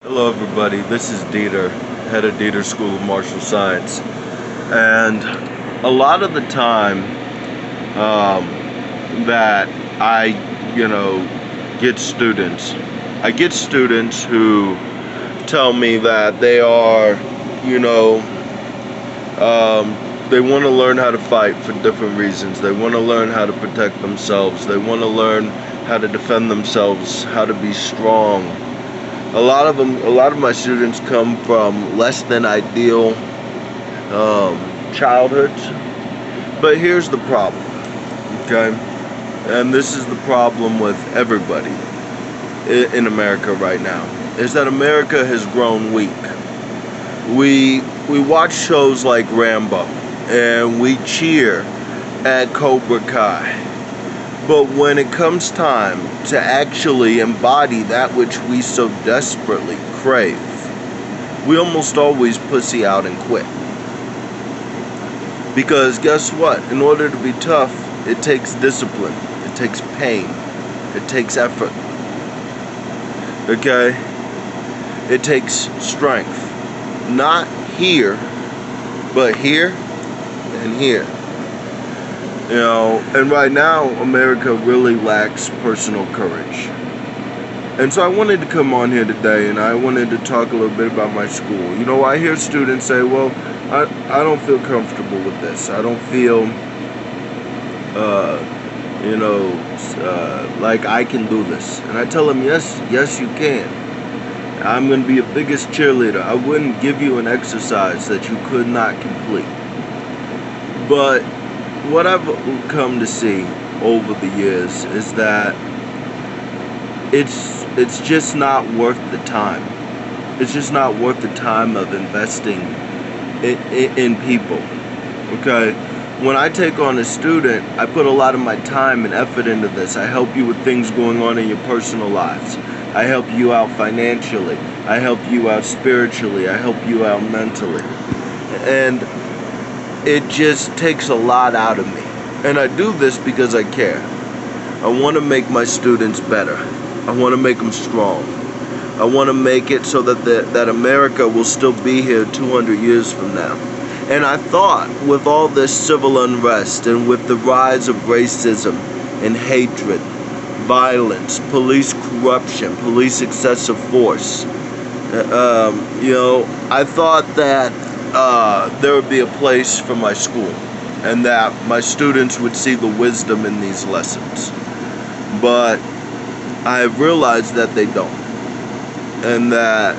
Hello everybody, this is Dieter, head of Dieter School of Martial Science, and a lot of the time that I get students who tell me that they are, they want to learn how to fight for different reasons. They want to learn how to protect themselves. They want to learn how to defend themselves, how to be strong. A lot of my students come from less than ideal childhoods. But here's the problem, okay? And this is the problem with everybody in America right now, is that America has grown weak. We watch shows like Rambo, and we cheer at Cobra Kai. But when it comes time to actually embody that which we so desperately crave, we almost always pussy out and quit. Because guess what? In order to be tough, it takes discipline, it takes pain, it takes effort. Okay? It takes strength. Not here, but here and here. And right now, America really lacks personal courage. And so I wanted to come on here today and I wanted to talk a little bit about my school. I hear students say, well, I don't feel comfortable with this. I don't feel, like I can do this. And I tell them, yes, you can. I'm going to be your biggest cheerleader. I wouldn't give you an exercise that you could not complete. But what I've come to see over the years is that it's just not worth the time. It's just not worth the time of investing in people. Okay? When I take on a student, I put a lot of my time and effort into this. I help you with things going on in your personal lives. I help you out financially. I help you out spiritually. I help you out mentally. And it just takes a lot out of me. And I do this because I care. I want to make my students better. I want to make them strong. I want to make it so that America will still be here 200 years from now. And I thought with all this civil unrest and with the rise of racism and hatred, violence, police corruption, police excessive force, I thought that there would be a place for my school and that my students would see the wisdom in these lessons. But I have realized that they don't, and that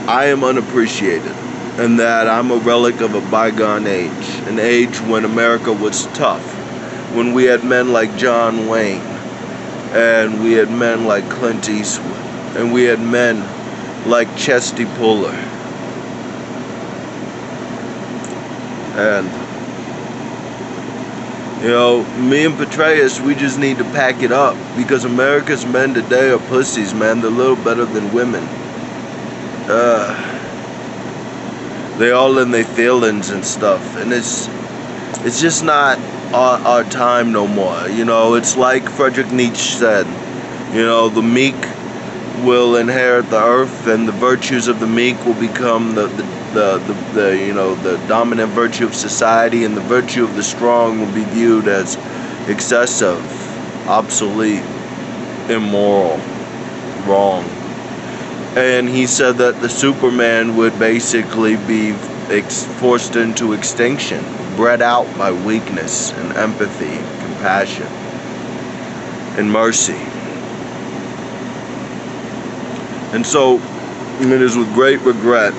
I am unappreciated, and that I'm a relic of a bygone age, an age when America was tough, when we had men like John Wayne, and we had men like Clint Eastwood, and we had men like Chesty Puller. And me and Petraeus, we just need to pack it up, because America's men today are pussies, man. They're little better than women. They all in their feelings and stuff, and it's just not our time no more. It's like Friedrich Nietzsche said, the meek will inherit the earth, and the virtues of the meek will become the dominant virtue of society, and the virtue of the strong will be viewed as excessive, obsolete, immoral, wrong. And he said that the Superman would basically be forced into extinction, bred out by weakness and empathy, compassion, and mercy. And so it is with great regret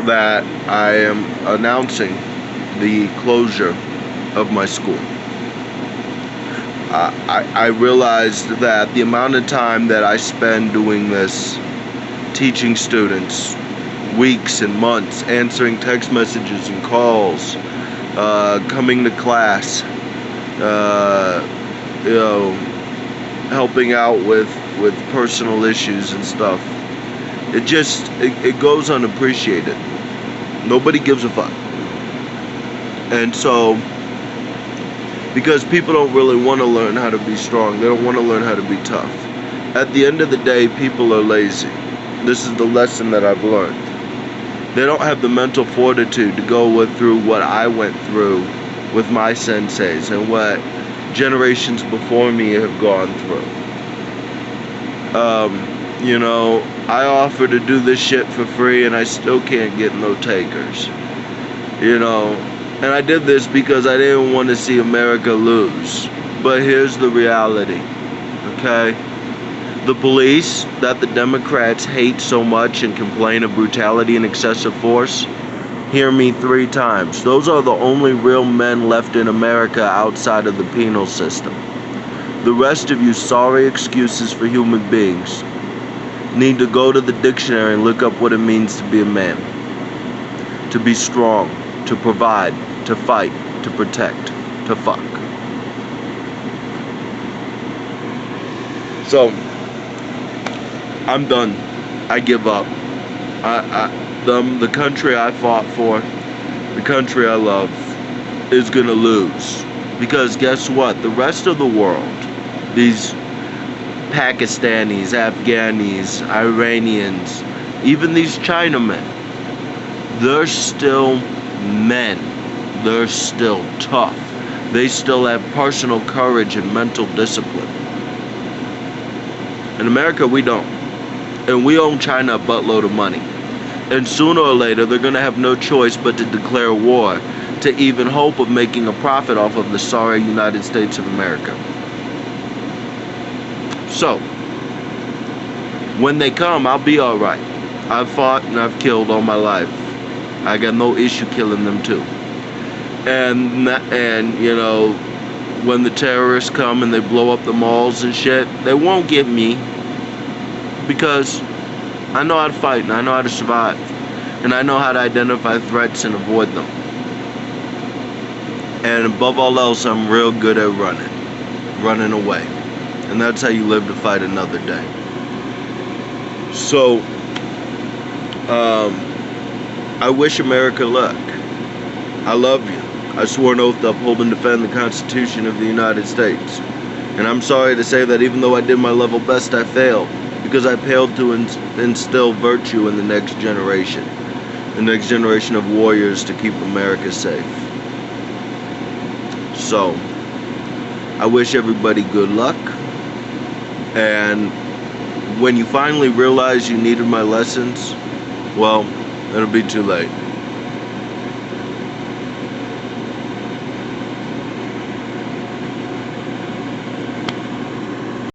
that I am announcing the closure of my school. I realized that the amount of time that I spend doing this, teaching students, weeks and months, answering text messages and calls, coming to class, helping out with personal issues and stuff, it goes unappreciated. Nobody gives a fuck. And so, because people don't really want to learn how to be strong, they don't want to learn how to be tough. At the end of the day, people are lazy. This is the lesson that I've learned. They don't have the mental fortitude to go through what I went through with my senseis and what generations before me have gone through. I offer to do this shit for free and I still can't get no takers. And I did this because I didn't want to see America lose. But here's the reality, okay? The police that the Democrats hate so much and complain of brutality and excessive force, hear me 3 times. Those are the only real men left in America outside of the penal system. The rest of you sorry excuses for human beings need to go to the dictionary and look up what it means to be a man. To be strong, to provide, to fight, to protect, to fuck. So, I'm done. I give up. The country I fought for, the country I love, is gonna lose. Because guess what? The rest of the world, these Pakistanis, Afghanis, Iranians, even these Chinamen, they're still men. They're still tough. They still have personal courage and mental discipline. In America, we don't. And we owe China a buttload of money. And sooner or later, they're going to have no choice but to declare war to even hope of making a profit off of the sorry United States of America. So, when they come, I'll be alright. I've fought and I've killed all my life. I got no issue killing them too. And when the terrorists come and they blow up the malls and shit, they won't get me. Because I know how to fight and I know how to survive. And I know how to identify threats and avoid them. And above all else, I'm real good at running away. And that's how you live to fight another day. So, I wish America luck. I love you. I swore an oath to uphold and defend the Constitution of the United States. And I'm sorry to say that even though I did my level best, I failed. Because I failed to instill virtue in the next generation. The next generation of warriors to keep America safe. So, I wish everybody good luck. And when you finally realize you needed my lessons, well, it'll be too late.